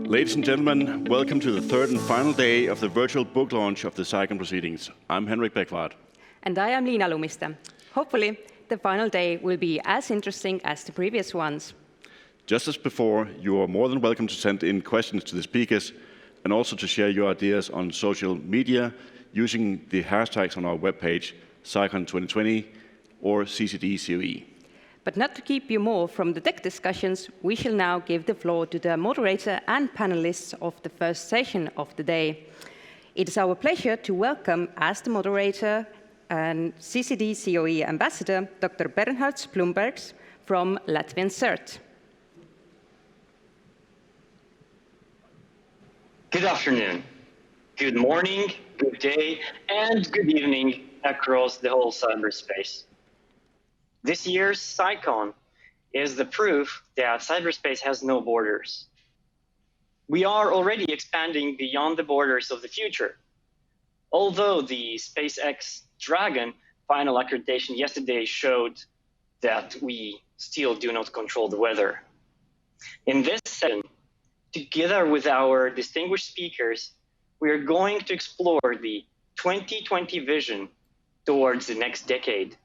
Ladies and gentlemen, welcome to the third and final day of the virtual book launch of the Cycon proceedings. I'm Henrik Beckvart. And I am Liina Lumiste. Hopefully, the final day will be as interesting as the previous ones. Just as before, you are more than welcome to send in questions to the speakers and also to share your ideas on social media using the hashtags on our webpage, Cycon 2020 or CCDCOE. But not to keep you more from the tech discussions, we shall now give the floor to the moderator and panelists of the first session of the day. It is our pleasure to welcome as the moderator and CCDCOE ambassador, Dr. Bernhards Blumbergs from Latvian CERT. Good afternoon, good morning, good day, and good evening across the whole cyberspace. This year's Cycon is the proof that cyberspace has no borders. We are already expanding beyond the borders of the future. Although the SpaceX Dragon final accreditation yesterday showed that we still do not control the weather. In this session, together with our distinguished speakers, we are going to explore the 2020 vision towards the next decade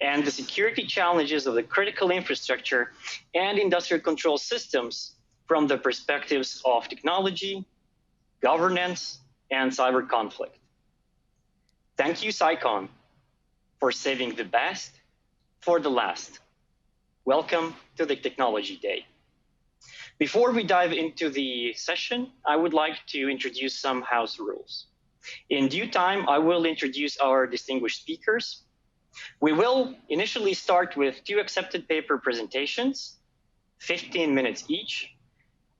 and the security challenges of the critical infrastructure and industrial control systems from the perspectives of technology, governance, and cyber conflict. Thank you, Cycon, for saving the best for the last. Welcome to the Technology Day. Before we dive into the session, I would like to introduce some house rules. In due time, I will introduce our distinguished speakers. We will initially start with 2 accepted paper presentations, 15 minutes each.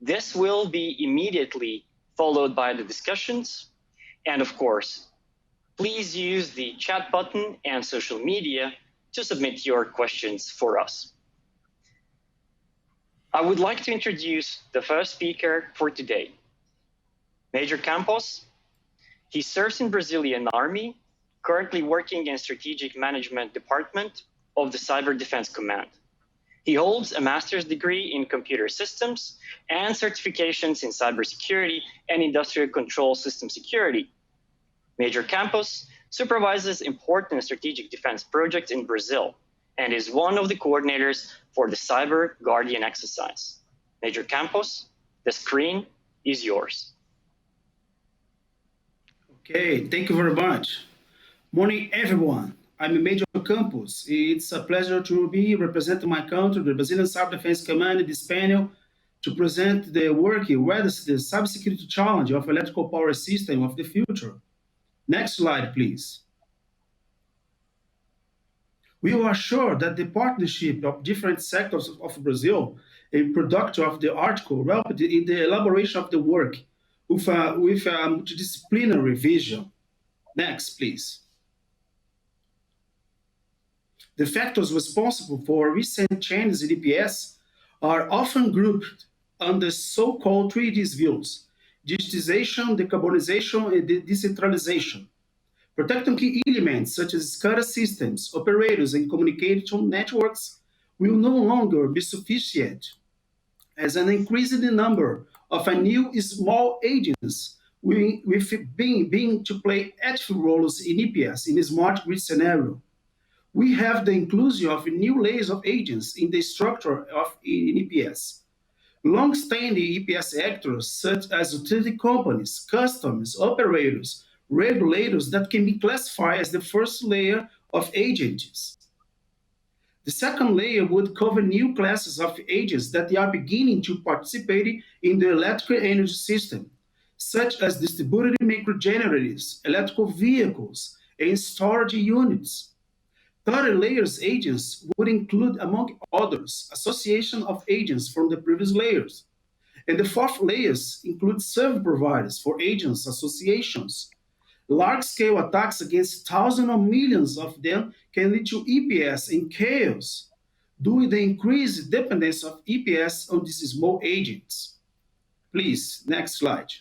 This will be immediately followed by the discussions. And of course, please use the chat button and social media to submit your questions for us. I would like to introduce the first speaker for today, Major Campos. He serves in Brazilian Army, currently working in Strategic Management Department of the Cyber Defense Command. He holds a master's degree in computer systems and certifications in cybersecurity and industrial control system security. Major Campos supervises important strategic defense projects in Brazil and is one of the coordinators for the Cyber Guardian exercise. Major Campos, the screen is yours. Okay, thank you very much. Morning, everyone. I'm Major Campos. It's a pleasure to be representing my country, the Brazilian Cyber Defense Command, in this panel to present the work where the cybersecurity challenge of electrical power system of the future. Next slide, please. We are sure that the partnership of different sectors of Brazil in production of the article helped in the elaboration of the work with a multidisciplinary vision. Next, please. The factors responsible for recent changes in EPS are often grouped under so-called 3D views: digitization, decarbonization, and decentralization. Protecting key elements such as SCADA systems, operators, and communication networks will no longer be sufficient, as an increasing number of new small agents with being to play active roles in EPS in a smart grid scenario. We have the inclusion of new layers of agents in the structure of EPS. Long-standing EPS actors such as utility companies, customers, operators, regulators that can be classified as the first layer of agents. The second layer would cover new classes of agents that are beginning to participate in the electrical energy system, such as distributed microgenerators, electrical vehicles, and storage units. Third layers agents would include, among others, association of agents from the previous layers. And the fourth layers include service providers for agents associations. Large-scale attacks against thousands or millions of them can lead to EPS and chaos due to the increased dependence of EPS on these small agents. Please, next slide.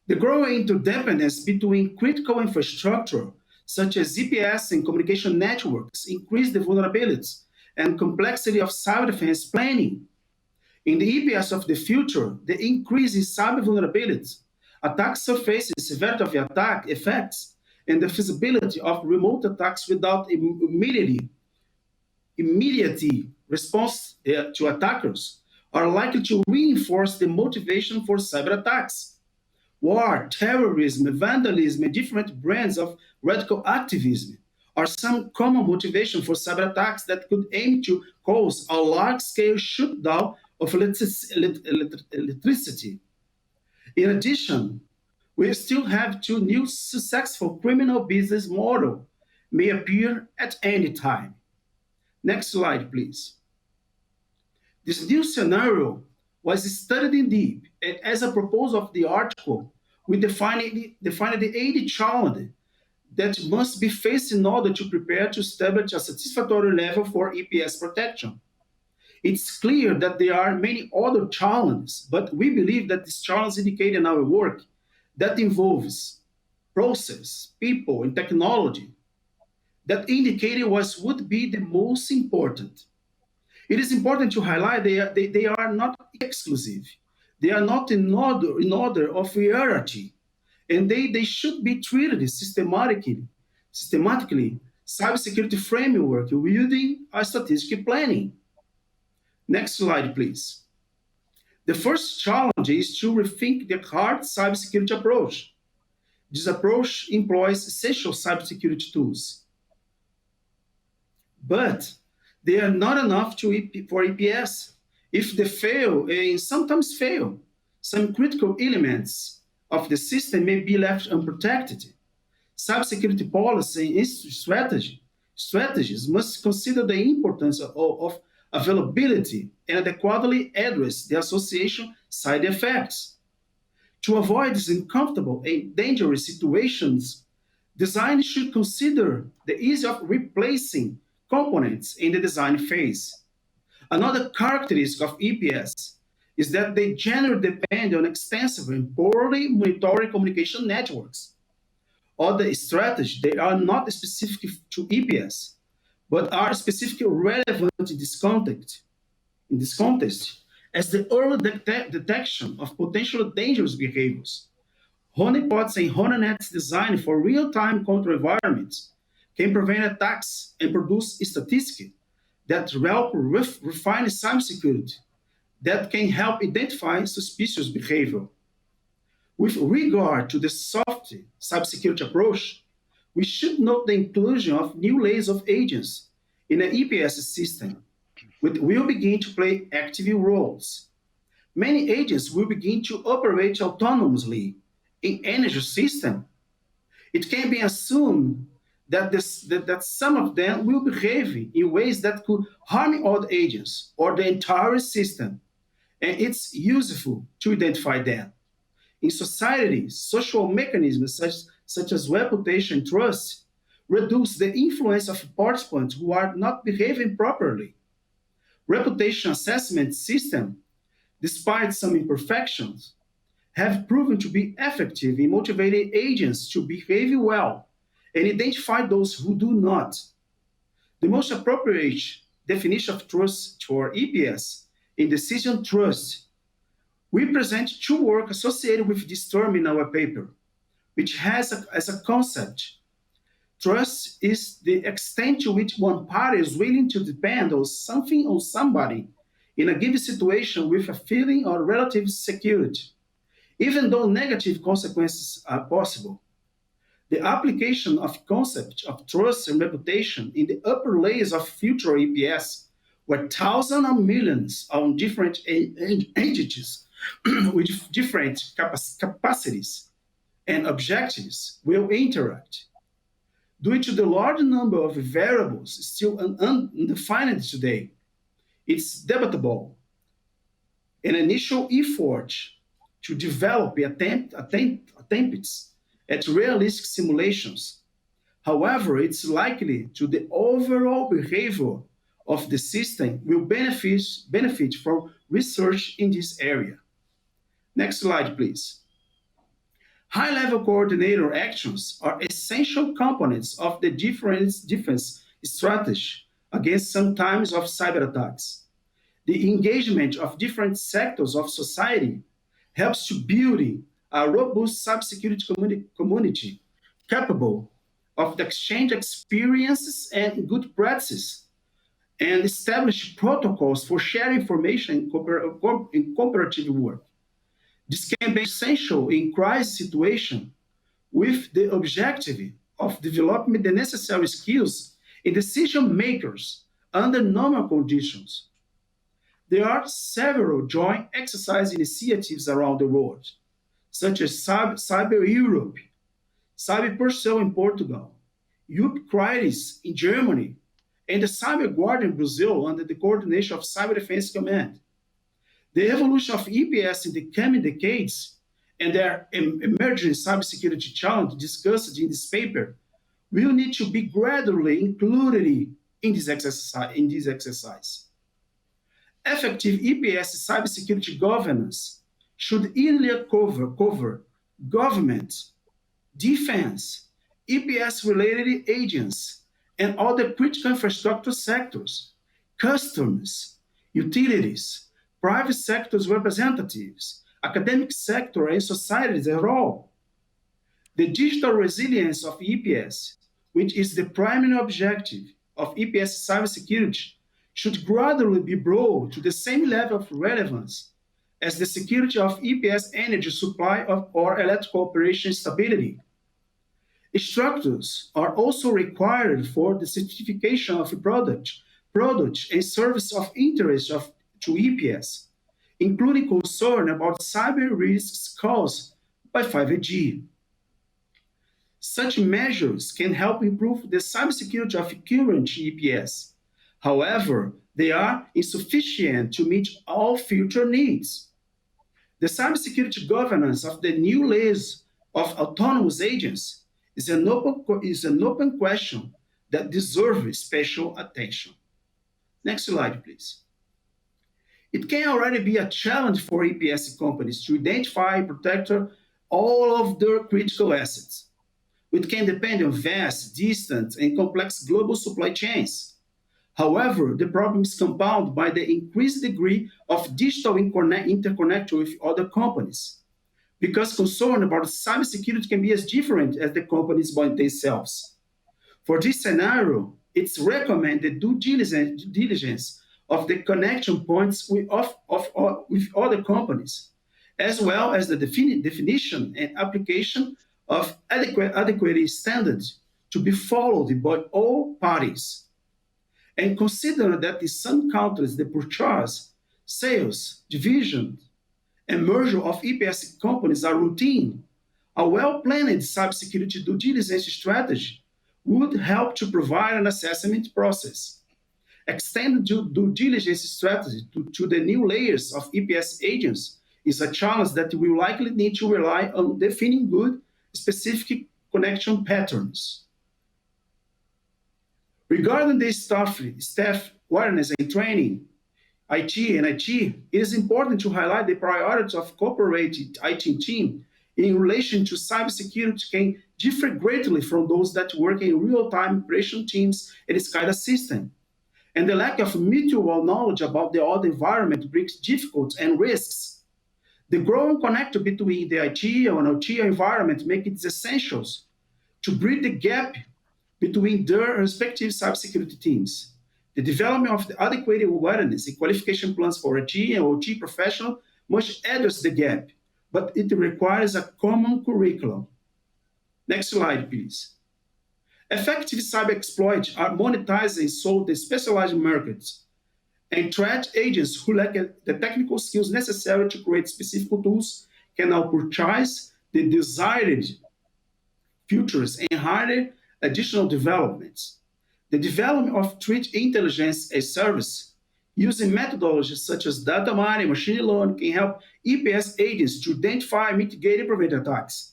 The growing interdependence between critical infrastructure such as EPS and communication networks increase the vulnerabilities and complexity of cyber defense planning. In the EPS of the future, the increase in cyber vulnerabilities, attack surfaces, severity of the attack effects, and the feasibility of remote attacks without immediate response to attackers are likely to reinforce the motivation for cyber attacks. War, terrorism, vandalism, and different brands of radical activism are some common motivation for cyber attacks that could aim to cause a large-scale shutdown of electricity. In addition, we still have two new successful criminal business models may appear at any time. Next slide, please. This new scenario was studied in deep, and as a proposal of the article, we defined the 80 challenges that must be faced in order to prepare to establish a satisfactory level for EPS protection. It's clear that there are many other challenges, but we believe that these challenges indicate in our work that involves process, people, and technology that indicated what would be the most important. It is important to highlight they are not exclusive. They are not in order of hierarchy, and they should be treated systematically. Cybersecurity framework wielding a strategic planning. Next slide, please. The first challenge is to rethink the hard cybersecurity approach. This approach employs essential cybersecurity tools, but they are not enough for EPS. If they fail, and sometimes fail, some critical elements of the system may be left unprotected. Cybersecurity policy and strategies must consider the importance of availability and adequately address the association side effects. To avoid these uncomfortable and dangerous situations, design should consider the ease of replacing components in the design phase. Another characteristic of EPS is that they generally depend on extensive and poorly monitored communication networks. Other strategies, they are not specific to EPS, but are specifically relevant in this context, as the early detection of potential dangerous behaviors. Honeypots and honeypots designed for real-time control environments can prevent attacks and produce statistics that help refine cybersecurity, that can help identify suspicious behavior. With regard to the soft cybersecurity approach, we should note the inclusion of new layers of agents in an EPS system, which will begin to play active roles. Many agents will begin to operate autonomously in energy system. It can be assumed that some of them will behave in ways that could harm other agents or the entire system, and it's useful to identify them. In society, social mechanisms such as reputation and trust reduce the influence of participants who are not behaving properly. Reputation assessment systems, despite some imperfections, have proven to be effective in motivating agents to behave well and identify those who do not. The most appropriate definition of trust for EPS in decision trust, we present two work associated with this term in our paper, which has as a concept. Trust is the extent to which one party is willing to depend on something or somebody in a given situation with a feeling of relative security, even though negative consequences are possible. The application of concept of trust and reputation in the upper layers of future EPS, where thousands or millions of different entities with different capacities and objectives will interact. Due to the large number of variables still undefined today, it's debatable an initial effort to develop attempts at realistic simulations. However, it's likely to the overall behavior of the system will benefit from research in this area. Next slide, please. High-level coordinator actions are essential components of the defense strategy against some types of cyber attacks. The engagement of different sectors of society helps to build a robust cybersecurity community capable of the exchange experiences and good practices, and establish protocols for sharing information in cooperative work. This can be essential in crisis situations with the objective of developing the necessary skills in decision makers under normal conditions. There are several joint exercise initiatives around the world, such as Cyber Europe, Cyber Persel in Portugal, Europe Crisis in Germany, and the Cyber Guard in Brazil under the coordination of Cyber Defense Command. The evolution of EPS in the coming decades and their emerging cybersecurity challenge discussed in this paper will need to be gradually included in this exercise. Effective EPS cybersecurity governance should earlier cover government, defense, EPS-related agents, and other critical infrastructure sectors, customers, utilities, private sector's representatives, academic sector, and societies at all. The digital resilience of EPS, which is the primary objective of EPS cybersecurity, should gradually be brought to the same level of relevance as the security of EPS energy supply or electrical operation stability. Structures are also required for the certification of product and service of interest to EPS, including concern about cyber risks caused by 5G. Such measures can help improve the cybersecurity of current EPS. However, they are insufficient to meet all future needs. The cybersecurity governance of the new layers of autonomous agents is an open question that deserves special attention. Next slide, please. It can already be a challenge for EPS companies to identify and protect all of their critical assets, which can depend on vast, distant, and complex global supply chains. However, the problem is compounded by the increased degree of digital interconnection with other companies, because concern about cybersecurity can be as different as the companies by themselves. For this scenario, it's recommended due diligence of the connection points with other companies, as well as the definition and application of adequate standards to be followed by all parties. And consider that in some countries, the purchase, sales, division, and merger of EPS companies are routine. A well-planned cybersecurity due diligence strategy would help to provide an assessment process. Extend due diligence strategy to the new layers of EPS agents is a challenge that we will likely need to rely on defining good, specific connection patterns. Regarding the staff awareness and training, IT, it is important to highlight the priorities of cooperative IT team in relation to cybersecurity can differ greatly from those that work in real-time operation teams in this kind of system. And the lack of mutual knowledge about the other environment brings difficulties and risks. The growing connector between the IT and OT environment makes it essential to bridge the gap between their respective cybersecurity teams. The development of the adequate awareness and qualification plans for IT and OT professionals must address the gap, but it requires a common curriculum. Next slide, please. Effective cyber exploits are monetized and sold in specialized markets, and threat agents who lack the technical skills necessary to create specific tools can now purchase the desired features and hire additional developments. The development of threat intelligence as service using methodologies such as data mining and machine learning can help EPS agents to identify, mitigate, and prevent attacks.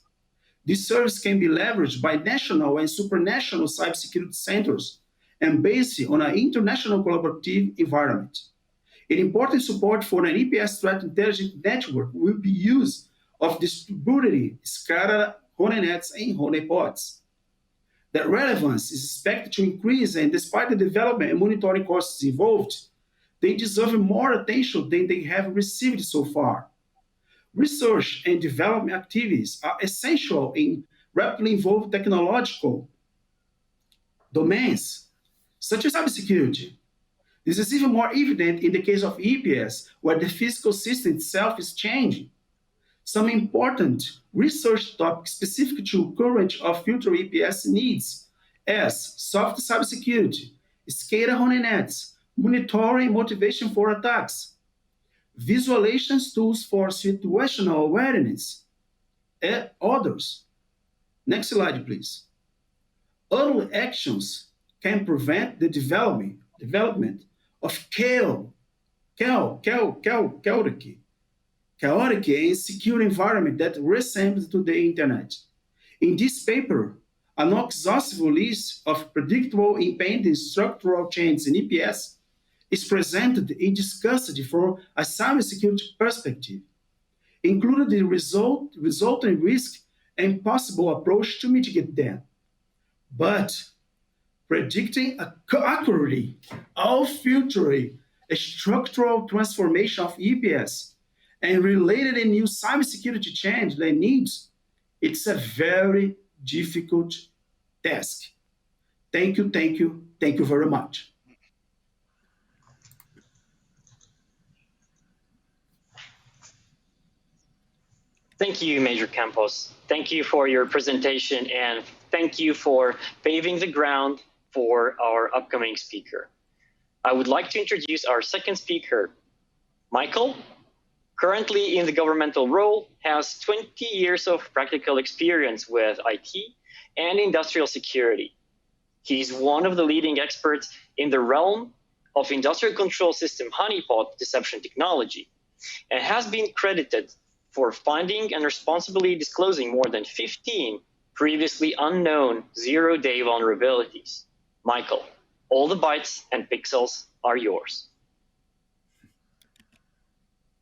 This service can be leveraged by national and supranational cybersecurity centers and based on an international collaborative environment. An important support for an EPS threat intelligence network will be use of distributed SCADA, Honeypots, and Honeypots. That relevance is expected to increase, and despite the development and monitoring costs involved, they deserve more attention than they have received so far. Research and development activities are essential in rapidly evolving technological domains, such as cybersecurity. This is even more evident in the case of EPS, where the physical system itself is changing. Some important research topics specific to current or future EPS needs, as soft cybersecurity, SCADA honey-nets, monitoring motivation for attacks, visualization tools for situational awareness, and others. Next slide, please. Early actions can prevent the development of chaotic and insecure environment that resembles to the internet. In this paper, an exhaustive list of predictable impending structural changes in EPS is presented and discussed from a cybersecurity perspective, including the resulting risk and possible approach to mitigate them. But predicting accurately all future structural transformation of EPS and related and new cybersecurity change they need, it's a very difficult task. Thank you very much. Thank you, Major Campos. Thank you for your presentation, and thank you for paving the ground for our upcoming speaker. I would like to introduce our second speaker, Mikael. Currently in the governmental role, has 20 years of practical experience with IT and industrial security. He's one of the leading experts in the realm of industrial control system honeypot deception technology, and has been credited for finding and responsibly disclosing more than 15 previously unknown zero-day vulnerabilities. Mikael, all the bytes and pixels are yours.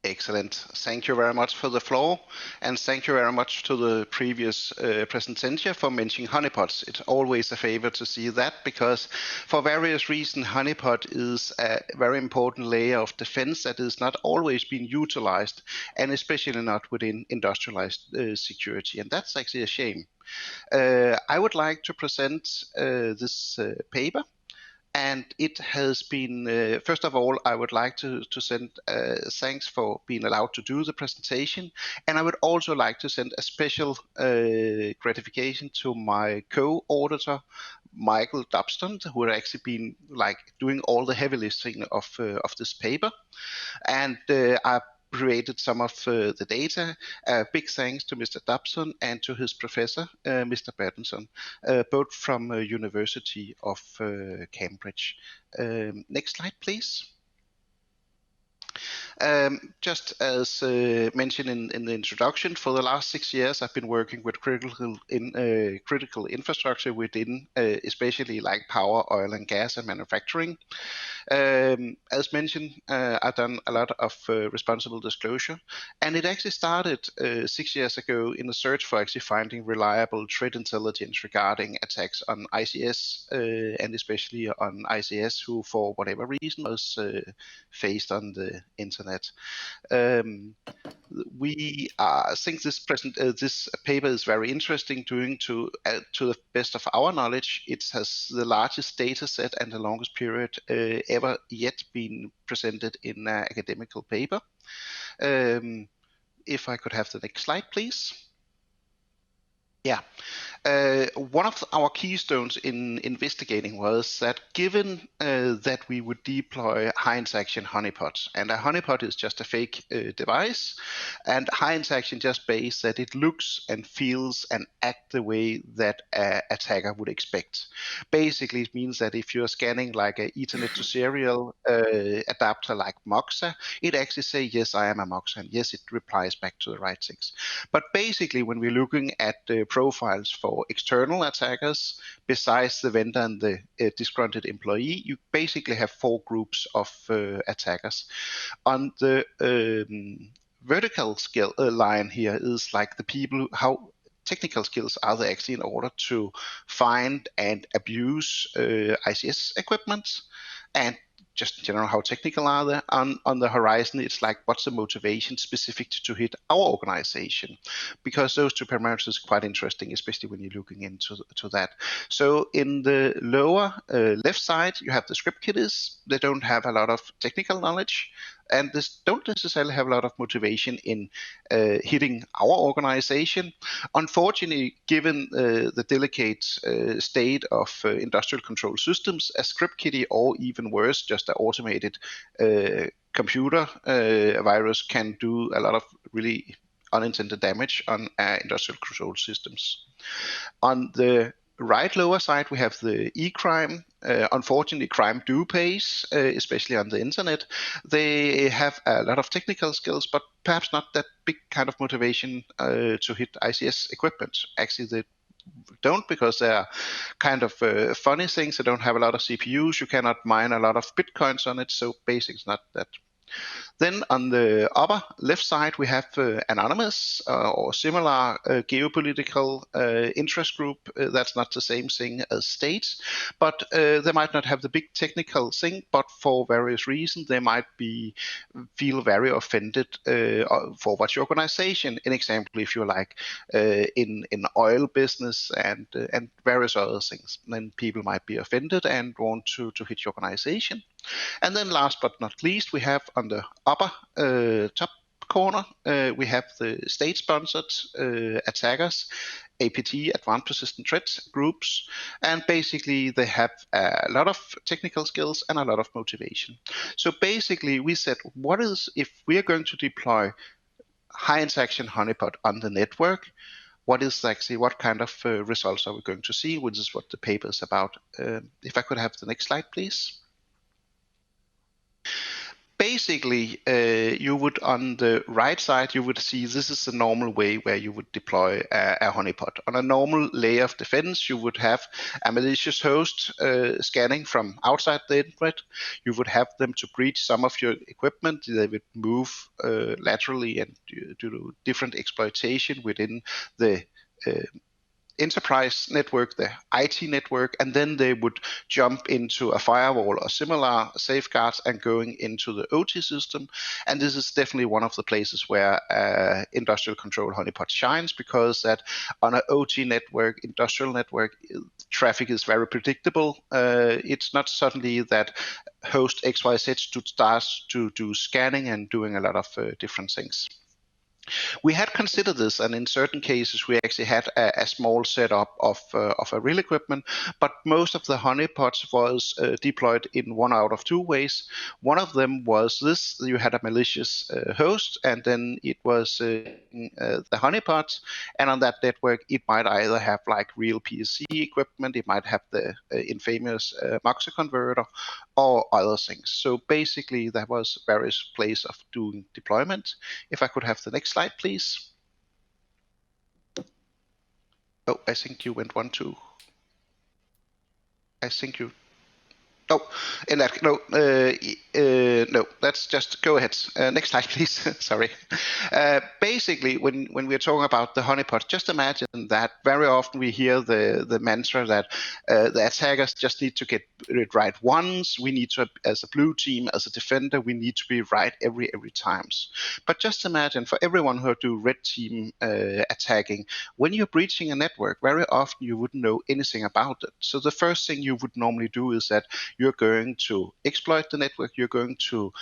Excellent. Thank you very much for the floor, and thank you very much to the previous presenter for mentioning honeypots. It's always a favor to see that, because for various reasons, honeypot is a very important layer of defense that is not always being utilized, and especially not within industrialized security, and that's actually a shame. I would like to present this paper. And it has been, first of all, I would like to send thanks for being allowed to do the presentation. And I would also like to send a special gratification to my co-auditor, Mikael Dodson, who had actually been doing all the heavy lifting of this paper. And I created some of the data. Big thanks to Mr. Dodson and to his professor, Mr. Bertenson, both from University of Cambridge. Next slide, please. Just as mentioned in the introduction, for the last 6 years, I've been working with critical infrastructure within, especially like power, oil and gas, and manufacturing. As mentioned, I've done a lot of responsible disclosure, and it actually started 6 years ago in a search for actually finding reliable threat intelligence regarding attacks on ICS, and especially on ICS who, for whatever reason, was faced on the internet. We think this paper is very interesting, to the best of our knowledge. It has the largest data set and the longest period ever yet been presented in an academical paper. If I could have the next slide, please. Yeah. One of our keystones in investigating was that given that we would deploy high interaction honeypots, and a honeypot is just a fake device, and high interaction just based that it looks and feels and acts the way that an attacker would expect. Basically, it means that if you're scanning like an Ethernet to serial adapter like Moxa, it actually says, yes, I am a Moxa, and yes, it replies back to the right things. But basically, when we're looking at the profiles for external attackers, besides the vendor and the disgruntled employee, you basically have 4 groups of attackers. On the vertical skill line here is like the people how technical skills are they actually in order to find and abuse ICS equipment, and just in general, how technical are they? On the horizon, it's like, what's the motivation specific to hit our organization? Because those two parameters is quite interesting, especially when you're looking into that. So in the lower left side, you have the script kiddies. They don't have a lot of technical knowledge, and this don't necessarily have a lot of motivation in hitting our organization. Unfortunately, given the delicate state of industrial control systems, a script kiddie, or even worse, just an automated computer virus, can do a lot of really unintended damage on industrial control systems. On the right lower side, we have the e-crime. Unfortunately, crime do pays, especially on the internet. They have a lot of technical skills, but perhaps not that big kind of motivation to hit ICS equipment. Actually, they don't, because they are kind of funny things. They don't have a lot of CPUs. You cannot mine a lot of bitcoins on it, so basic's not that. Then on the upper left side, we have anonymous or similar geopolitical interest group. That's not the same thing as states, but they might not have the big technical thing, but for various reasons, they might feel very offended for what your organization. An example, if you're like in oil business and various other things, then people might be offended and want to hit your organization. And then last but not least, we have on the upper top corner, we have the state-sponsored attackers, APT, Advanced Persistent Threat groups, and basically they have a lot of technical skills and a lot of motivation. So basically we said, what is, if we are going to deploy high interaction honeypot on the network, what is actually, what kind of results are we going to see, which is what the paper is about. If I could have the next slide, please. Basically, you would, on the right side, you would see this is the normal way where you would deploy a honeypot. On a normal layer of defense, you would have a malicious host scanning from outside the internet. You would have them to breach some of your equipment. They would move laterally and do different exploitation within the enterprise network, the IT network, and then they would jump into a firewall or similar safeguards and going into the OT system. And this is definitely one of the places where industrial control honeypot shines, because that on an OT network, industrial network, traffic is very predictable. It's not suddenly that host XYZ starts to do scanning and doing a lot of different things. We had considered this, and in certain cases we actually had a small setup of a real equipment, but most of the honeypots was deployed in one out of two ways. One of them was this: you had a malicious host, and then it was the honeypots, and on that network it might either have like real PSC equipment, it might have the infamous Moxa converter, or other things. So basically there was various places of doing deployment. If I could have the next slide, please. Oh, I think you went one too. I think you. Oh, in that no. Let's just go ahead. Next slide, please. Sorry. Basically, when we're talking about the honeypot, just imagine that very often we hear the mantra that the attackers just need to get it right once. We need to, as a blue team, as a defender, we need to be right every times. But just imagine for everyone who do red team attacking, when you're breaching a network, very often you wouldn't know anything about it. So the first thing you would normally do is that you're going to exploit the network, you're going to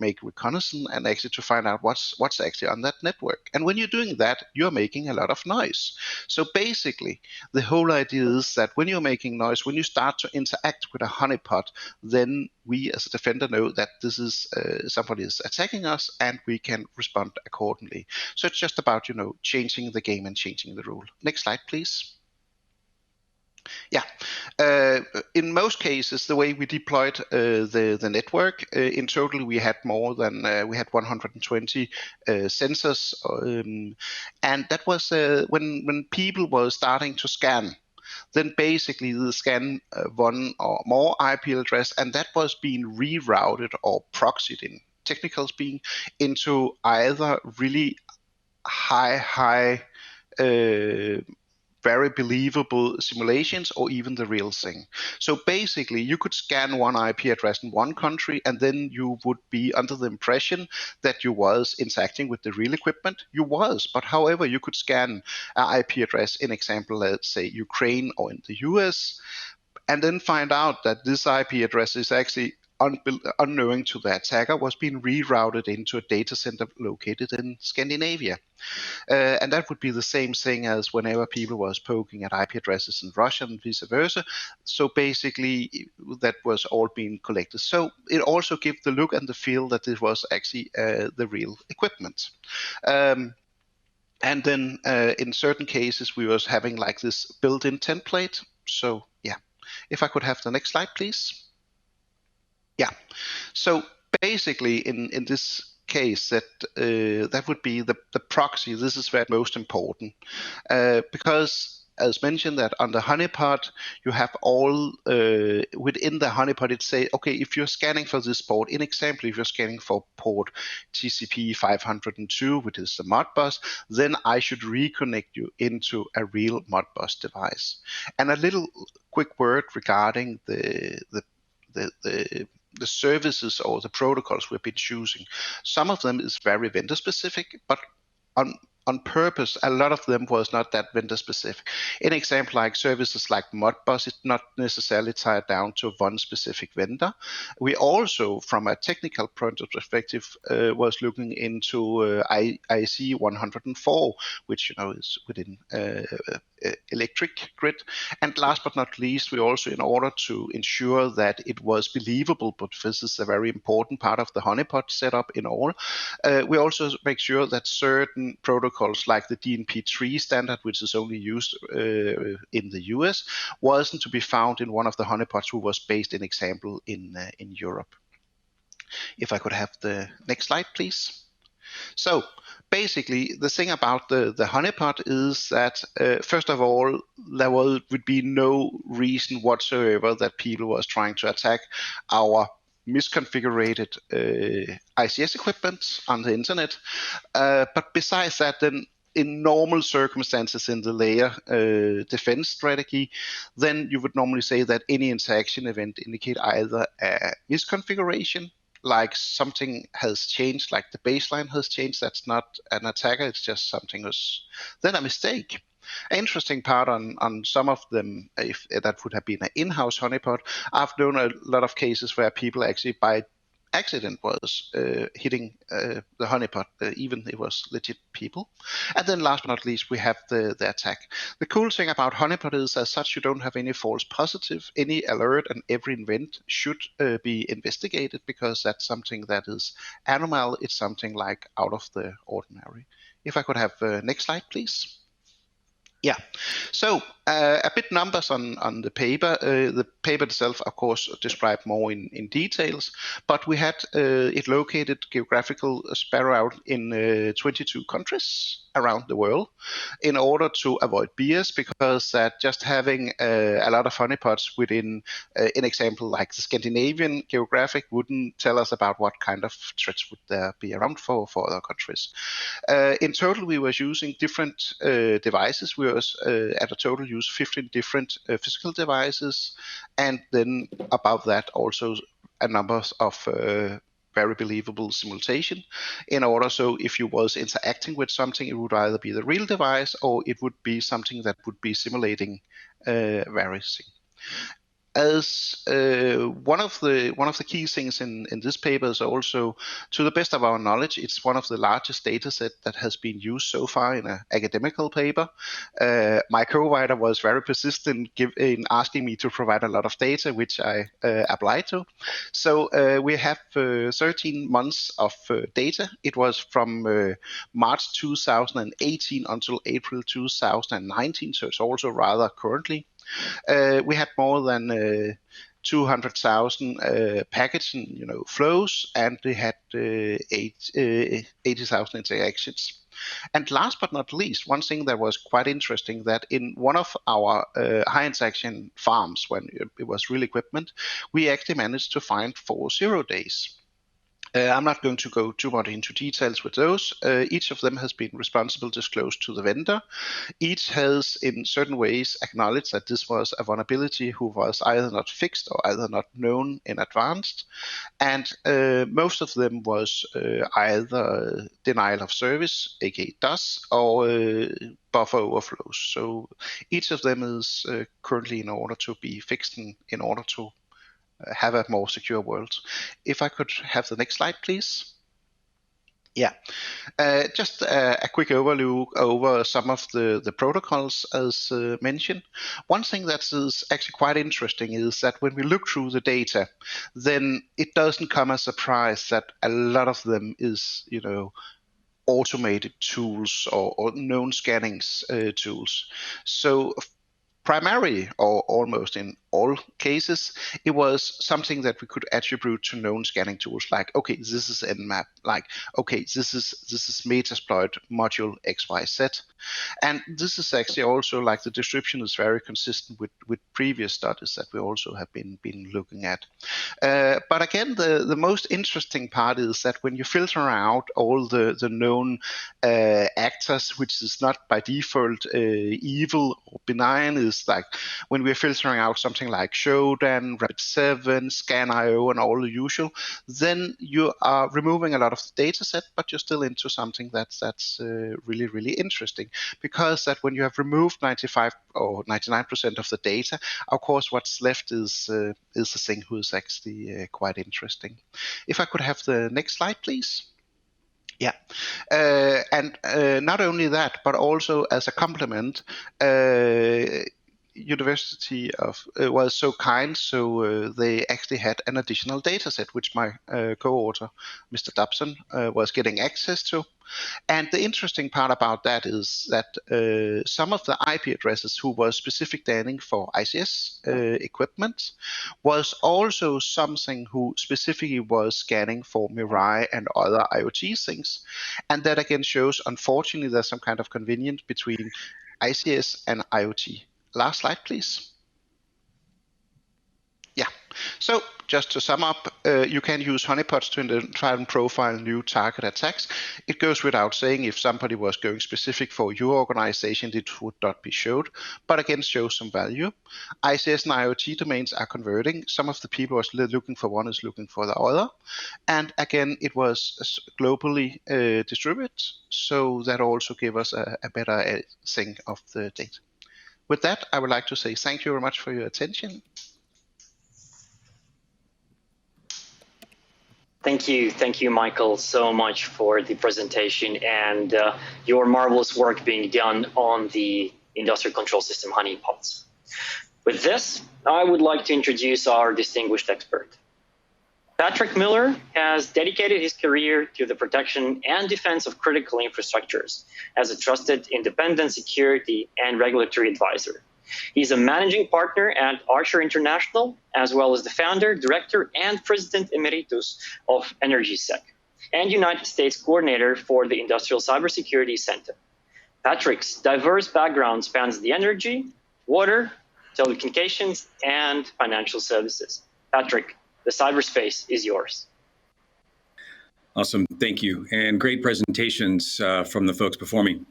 make reconnaissance and actually to find out what's actually on that network. And when you're doing that, you're making a lot of noise. So basically, the whole idea is that when you're making noise, when you start to interact with a honeypot, then we as a defender know that this is somebody is attacking us, and we can respond accordingly. So it's just about, changing the game and changing the rule. Next slide, please. Yeah, in most cases, the way we deployed the network, in total we had more than we had 120 sensors, and that was when people were starting to scan. Then basically the scan one or more IP address, and that was being rerouted or proxied in technical speak into either really high very believable simulations or even the real thing. So basically, you could scan one IP address in one country, and then you would be under the impression that you was interacting with the real equipment. You was, but however, you could scan an IP address, in example, let's say Ukraine or in the US, and then find out that this IP address is actually unknowing to the attacker was being rerouted into a data center located in Scandinavia. And that would be the same thing as whenever people was poking at IP addresses in Russia and vice versa. So basically, that was all being collected. So it also gives the look and the feel that it was actually the real equipment. And then in certain cases, we was having like this built-in template. So yeah, if I could have the next slide, please. Yeah, so basically in this case that would be the proxy. This is very most important because as mentioned that on the Honeypot you have all within the Honeypot it say, okay, if you're scanning for this port, in example, if you're scanning for port TCP 502, which is the Modbus, then I should reconnect you into a real Modbus device. And a little quick word regarding the services or the protocols we've been choosing. Some of them is very vendor specific, but on purpose, a lot of them was not that vendor specific. In example, like services like Modbus, it's not necessarily tied down to one specific vendor. We also, from a technical point of perspective, was looking into IEC 104, which is within electric grid. And last but not least, we also, in order to ensure that it was believable, but this is a very important part of the Honeypot setup in all, we also make sure that certain protocols like the DNP3 standard, which is only used in the US, wasn't to be found in one of the Honeypots who was based, in example, in Europe. If I could have the next slide, please. So basically, the thing about the Honeypot is that, first of all, there would be no reason whatsoever that people was trying to attack our misconfigured ICS equipment on the internet. But besides that, then in normal circumstances in the layer defense strategy, then you would normally say that any interaction event indicate either a misconfiguration, like something has changed, like the baseline has changed. That's not an attacker, it's just something was then a mistake. Interesting part on some of them, if that would have been an in-house honeypot, I've known a lot of cases where people actually by accident was hitting the honeypot, even it was legit people. And then last but not least, we have the attack. The cool thing about honeypot is as such you don't have any false positive. Any alert and every event should be investigated, because that's something that is anomal. It's something like out of the ordinary. If I could have next slide, please. Yeah, so a bit numbers on the paper. The paper itself, of course, described more in details, but we had it located geographical spread out in 22 countries around the world in order to avoid bias, because that just having a lot of honeypots within an example like the Scandinavian geographic wouldn't tell us about what kind of threats would there be around for other countries. In total, we were using different devices. We was at a total use 15 different physical devices, and then above that also a number of very believable simulation in order, so if you was interacting with something, it would either be the real device or it would be something that would be simulating various things. As one of the key things in this paper is also, to the best of our knowledge, it's one of the largest data set that has been used so far in an academical paper. My co-writer was very persistent in asking me to provide a lot of data, which I applied to. So we have 13 months of data. It was from March 2018 until April 2019, so it's also rather currently. We had more than 200,000 packets and flows, and we had 80,000 interactions. And last but not least, one thing that was quite interesting, that in one of our high interaction farms, when it was real equipment, we actually managed to find 4 0 days. I'm not going to go too much into details with those. Each of them has been responsible disclosed to the vendor. Each has, in certain ways, acknowledged that this was a vulnerability who was either not fixed or either not known in advance. And most of them was either denial of service, aka DOS, or buffer overflows. So each of them is currently in order to be fixed in order to have a more secure world. If I could have the next slide, please. Yeah, just a quick overview over some of the protocols as mentioned. One thing that is actually quite interesting is that when we look through the data, then it doesn't come as a surprise that a lot of them is, automated tools or known scannings tools. So primarily, or almost in all cases, it was something that we could attribute to known scanning tools, like, okay, this is Nmap, like, okay, this is Metasploit module XYZ. And this is actually also, like, the description is very consistent with previous studies that we also have been looking at. But again, the most interesting part is that when you filter out all the known actors, which is not by default evil or benign, is like when we're filtering out something like Shodan, Rapid7, Scan.io, and all the usual, then you are removing a lot of the data set, but you're still into something that's really, really interesting. Because that when you have removed 95 or 99% of the data, of course, what's left is the thing who is actually quite interesting. If I could have the next slide, please. Yeah, and not only that, but also as a complement, University of was so kind, so they actually had an additional data set, which my co-author, Mr. Dodson, was getting access to. And the interesting part about that is that some of the IP addresses who were specific standing for ICS equipment was also something who specifically was scanning for Mirai and other IoT things. And that again shows, unfortunately, there's some kind of convenience between ICS and IoT. Last slide, please. Yeah, so just to sum up, you can use honeypots to try and profile new target attacks. It goes without saying if somebody was going specific for your organization, it would not be showed, but again, shows some value. ICS and IoT domains are converting. Some of the people are looking for one is looking for the other. And again, it was globally distributed, so that also gave us a better thing of the data. With that, I would like to say thank you very much for your attention. Thank you, Mikael, so much for the presentation and your marvelous work being done on the industrial control system Honeypots. With this, I would like to introduce our distinguished expert. Patrick Miller has dedicated his career to the protection and defense of critical infrastructures as a trusted independent security and regulatory advisor. He's a managing partner at Archer International, as well as the founder, director, and president emeritus of EnergySec, and United States coordinator for the Industrial Cybersecurity Center. Patrick's diverse background spans the energy, water, telecommunications, and financial services. Patrick, the cyberspace is yours. Awesome, thank you. And great presentations from the folks before me.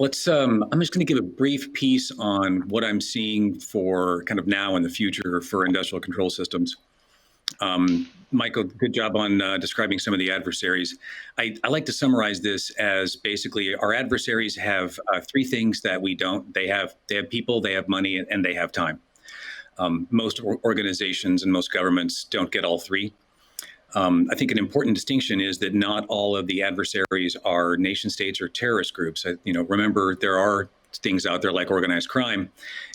I'm just going to give a brief piece on what I'm seeing for kind of now and the future for industrial control systems. Mikael, good job on describing some of the adversaries. I like to summarize this as basically our adversaries have three things that we don't. They have people, they have money, and they have time. Most organizations and most governments don't get all three. I think an important distinction is that not all of the adversaries are nation states or terrorist groups. Remember, there are things out there like organized crime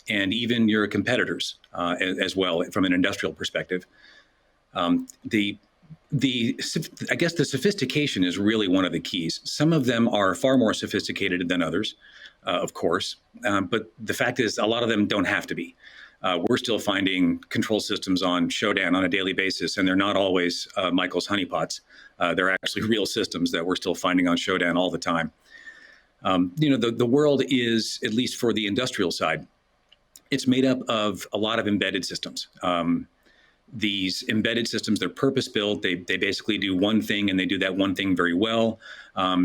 and even your competitors as well from an industrial perspective. I guess the sophistication is really one of the keys. Some of them are far more sophisticated than others, of course, but the fact is a lot of them don't have to be. We're still finding control systems on Shodan on a daily basis, and they're not always Mikael's honeypots. They're actually real systems that we're still finding on Shodan all the time. The world is, at least for the industrial side, it's made up of a lot of embedded systems. these embedded systems, they're purpose-built. They basically do one thing, and they do that one thing very well.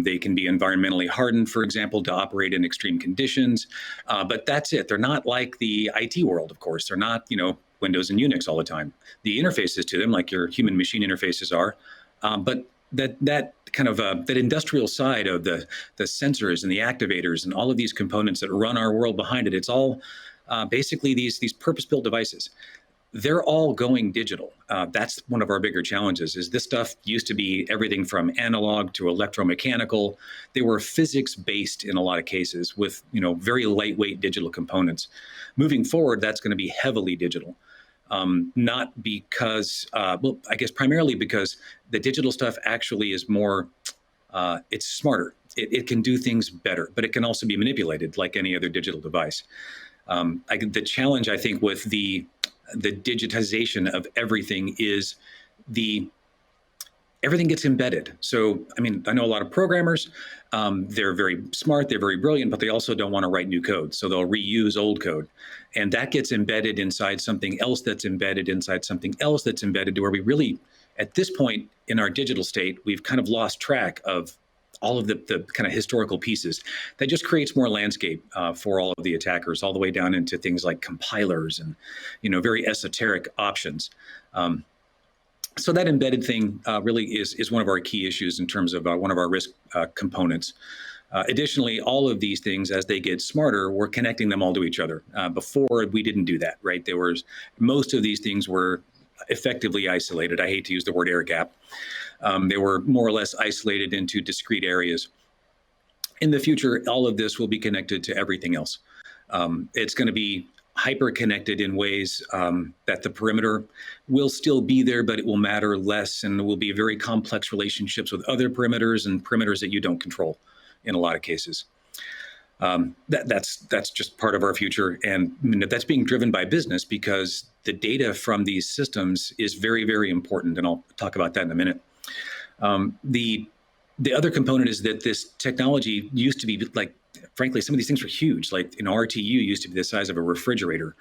They can be environmentally hardened, for example, to operate in extreme conditions. But that's it. They're not like the IT world, of course. They're not, Windows and Unix all the time. The interfaces to them, like your human-machine interfaces are, but that kind of that industrial side of the sensors and the activators and all of these components that run our world behind it, it's all basically these purpose-built devices. They're all going digital. That's one of our bigger challenges. Is this stuff used to be everything from analog to electromechanical. They were physics-based in a lot of cases with very lightweight digital components. Moving forward, that's going to be heavily digital. Not because, I guess primarily because the digital stuff actually is more, it's smarter. It can do things better, but it can also be manipulated like any other digital device. The challenge, I think, with the digitization of everything is everything gets embedded. So, I know a lot of programmers, they're very smart, they're very brilliant, but they also don't want to write new code. So they'll reuse old code. And that gets embedded inside something else that's embedded inside something else that's embedded, to where we really, at this point in our digital state, we've kind of lost track of all of the kind of historical pieces. That just creates more landscape for all of the attackers, all the way down into things like compilers and, very esoteric options. So that embedded thing really is one of our key issues in terms of one of our risk components. Additionally, all of these things, as they get smarter, we're connecting them all to each other. Before, we didn't do that, right? Most of these things were effectively isolated. I hate to use the word air gap. They were more or less isolated into discrete areas. In the future, all of this will be connected to everything else. It's going to be hyper-connected in ways that the perimeter will still be there, but it will matter less, and there will be very complex relationships with other perimeters and perimeters that you don't control in a lot of cases. That's just part of our future, and that's being driven by business because the data from these systems is very, very important, and I'll talk about that in a minute. The other component is that this technology used to be like, frankly, some of these things were huge. Like, RTU used to be the size of a refrigerator.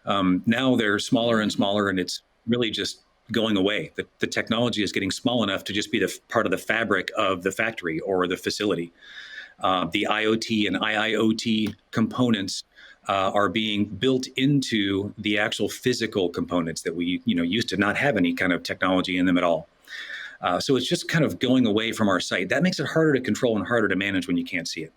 Now they're smaller and smaller, and it's really just going away. The technology is getting small enough to just be the part of the fabric of the factory or the facility. The IoT and IIoT components are being built into the actual physical components that we used to not have any kind of technology in them at all. So it's just kind of going away from our sight. That makes it harder to control and harder to manage when you can't see it.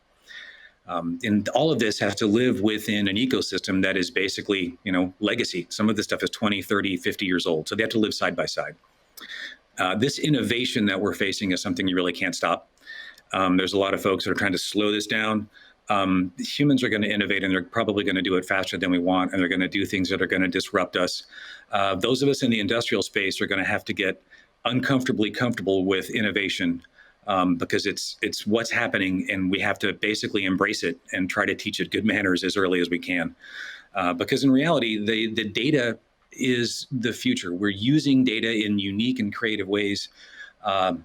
And all of this has to live within an ecosystem that is basically, legacy. Some of this stuff is 20, 30, 50 years old. So they have to live side by side. This innovation that we're facing is something you really can't stop. There's a lot of folks that are trying to slow this down. Humans are going to innovate, and they're probably going to do it faster than we want, and they're going to do things that are going to disrupt us. Those of us in the industrial space are going to have to get uncomfortably comfortable with innovation because it's what's happening, and we have to basically embrace it and try to teach it good manners as early as we can. Because in reality, the data is the future. We're using data in unique and creative ways,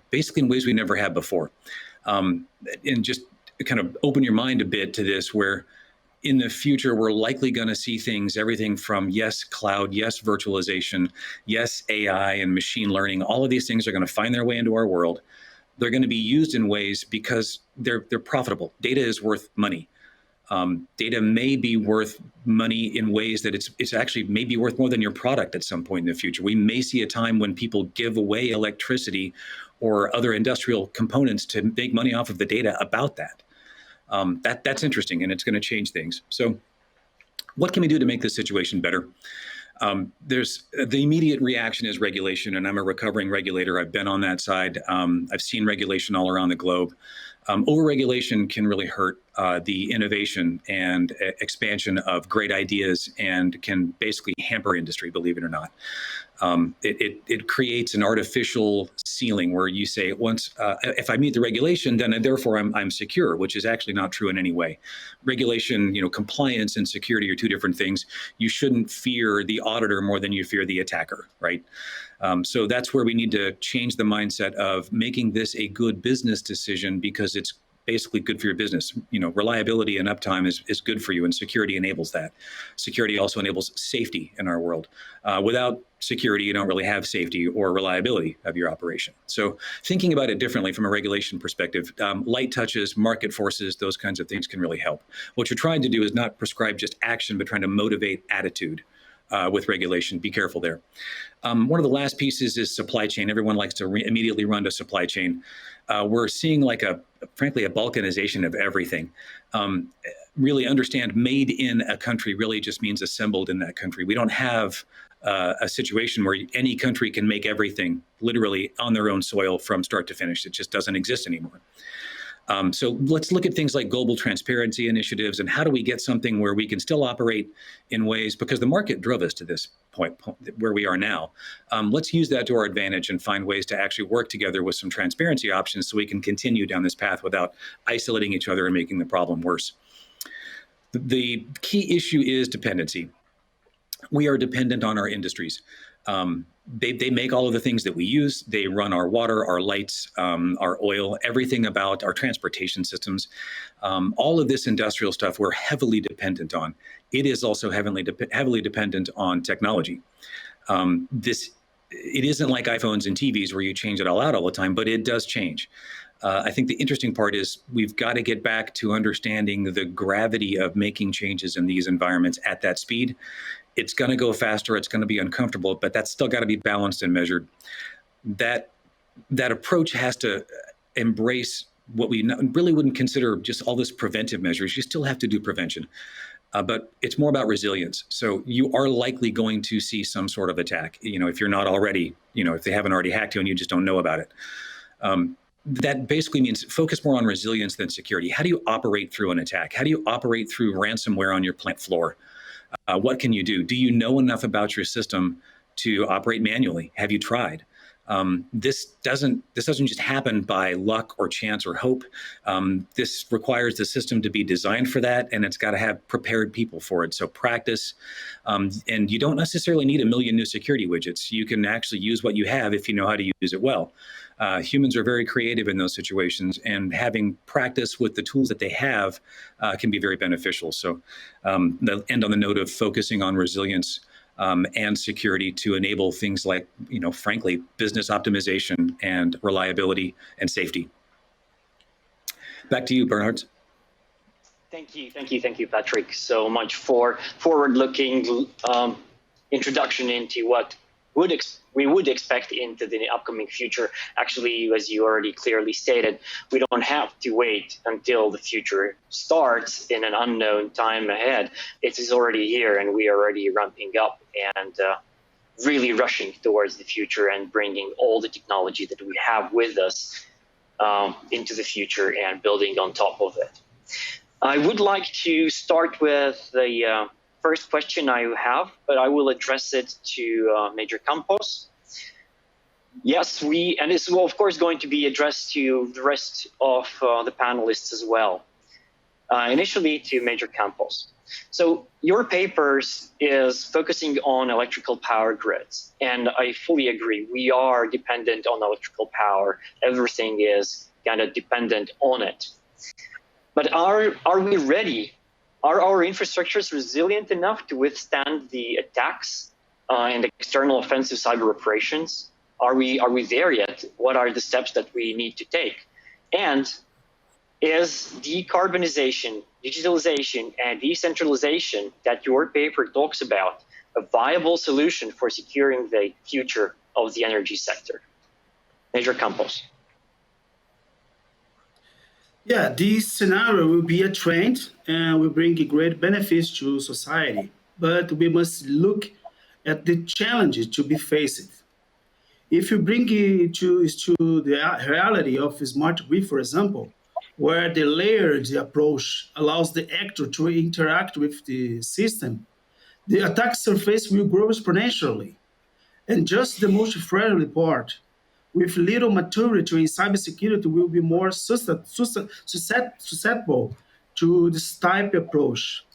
basically in ways we never have before. And just kind of open your mind a bit to this, where in the future, we're likely going to see things, everything from, yes, cloud, yes, virtualization, yes, AI and machine learning. All of these things are going to find their way into our world. They're going to be used in ways because they're profitable. Data is worth money. Data may be worth money in ways that it's actually maybe worth more than your product at some point in the future. We may see a time when people give away electricity or other industrial components to make money off of the data about that. That's interesting, and it's going to change things. So what can we do to make this situation better? There's the immediate reaction is regulation, and I'm a recovering regulator. I've been on that side. I've seen regulation all around the globe. Over-regulation can really hurt the innovation and expansion of great ideas and can basically hamper industry, believe it or not. It creates an artificial ceiling where you say, once if I meet the regulation, then therefore I'm secure, which is actually not true in any way. Regulation, compliance and security are two different things. You shouldn't fear the auditor more than you fear the attacker, right? So that's where we need to change the mindset of making this a good business decision, because it's basically good for your business. Reliability and uptime is good for you, and security enables that. Security also enables safety in our world. Without security, you don't really have safety or reliability of your operation. So thinking about it differently from a regulation perspective, light touches, market forces, those kinds of things can really help. What you're trying to do is not prescribe just action, but trying to motivate attitude with regulation. Be careful there. One of the last pieces is supply chain. Everyone likes to immediately run to supply chain. We're seeing frankly, a balkanization of everything. Really understand made in a country really just means assembled in that country. We don't have a situation where any country can make everything literally on their own soil from start to finish. It just doesn't exist anymore. So let's look at things like global transparency initiatives and how do we get something where we can still operate in ways, because the market drove us to this point where we are now. Let's use that to our advantage and find ways to actually work together with some transparency options so we can continue down this path without isolating each other and making the problem worse. The key issue is dependency. We are dependent on our industries. They make all of the things that we use. They run our water, our lights, our oil, everything about our transportation systems. All of this industrial stuff we're heavily dependent on. It is also heavily dependent on technology. It isn't like iPhones and TVs where you change it all out all the time, but it does change. I think the interesting part is we've got to get back to understanding the gravity of making changes in these environments at that speed. It's going to go faster, it's going to be uncomfortable, but that's still got to be balanced and measured. That approach has to embrace what we really wouldn't consider just all this preventive measures. You still have to do prevention, but it's more about resilience. So you are likely going to see some sort of attack, if you're not already, if they haven't already hacked you and you just don't know about it. That basically means focus more on resilience than security. How do you operate through an attack? How do you operate through ransomware on your plant floor? What can you do? Do you know enough about your system to operate manually? Have you tried? This doesn't just happen by luck or chance or hope. This requires the system to be designed for that, and it's got to have prepared people for it. So practice, and you don't necessarily need a million new security widgets. You can actually use what you have if you know how to use it well. Humans are very creative in those situations, and having practice with the tools that they have can be very beneficial. So they'll end on the note of focusing on resilience and security to enable things like, frankly, business optimization and reliability and safety. Back to you, Bernhards. Thank you, Patrick, so much for forward-looking introduction into what we would expect into the upcoming future. Actually, as you already clearly stated, we don't have to wait until the future starts in an unknown time ahead. It is already here, and we are already ramping up and really rushing towards the future and bringing all the technology that we have with us into the future and building on top of it. I would like to start with the first question I have, but I will address it to Major Campos. Yes, and this is of course going to be addressed to the rest of the panelists as well. Initially to Major Campos. So your papers is focusing on electrical power grids, and I fully agree. We are dependent on electrical power. Everything is kind of dependent on it. But are we ready? Are our infrastructures resilient enough to withstand the attacks and external offensive cyber operations? Are we there yet? What are the steps that we need to take? And is decarbonization, digitalization, and decentralization that your paper talks about a viable solution for securing the future of the energy sector? Major Campos. Yeah, this scenario will be a trend and will bring great benefits to society. But we must look at the challenges to be faced. If you bring it to the reality of smart grid, for example, where the layered approach allows the actor to interact with the system, the attack surface will grow exponentially. And just the most fragile part, with little maturity in cybersecurity, will be more susceptible to this type of approach.